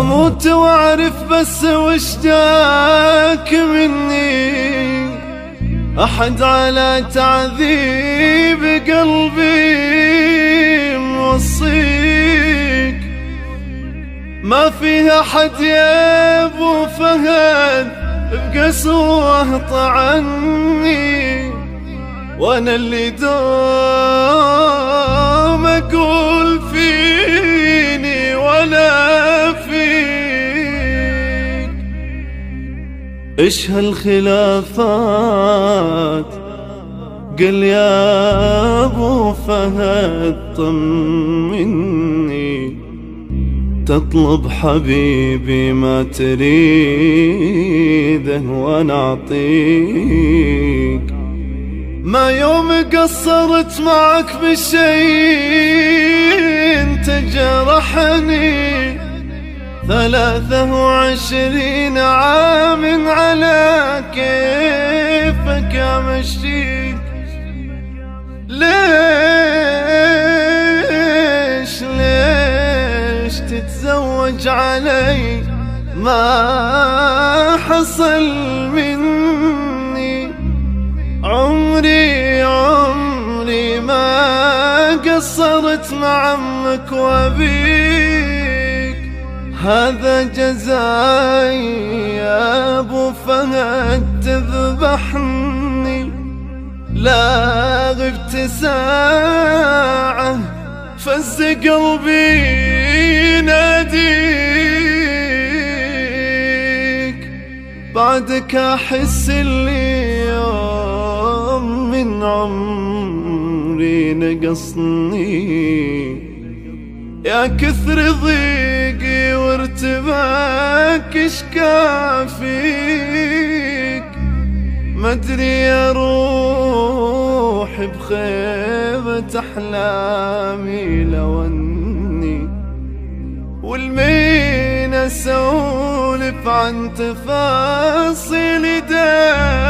اموت واعرف بس وش جاك مني، احد على تعذيب قلبي موصيك. ما فيها احد يا ابو فهد بقسوه طعني، وانا اللي دوم اقول فيني ولا فيك. ايش هالخلافات قل يا ابو فهد طمني، تطلب حبيبي ما تريده وانا اعطيك. ما يوم قصرت معك بشيء انت جرحني، 23 عام على كيفك امشيك. ليش تتزوج علي ما حصل مني؟ عمري ما قصرت مع عمك وابيك. هذا جزاي يا ابو فهد تذبحني، لا غبت ساعة فز قلبي يناديك. بعدك احس اليوم من عمري نقصني، يا كثر ضيقي وارتباك ايش كافيك. مدري اروح بخيبة احلامي لو اني، والمين اسولف عن تفاصيل داي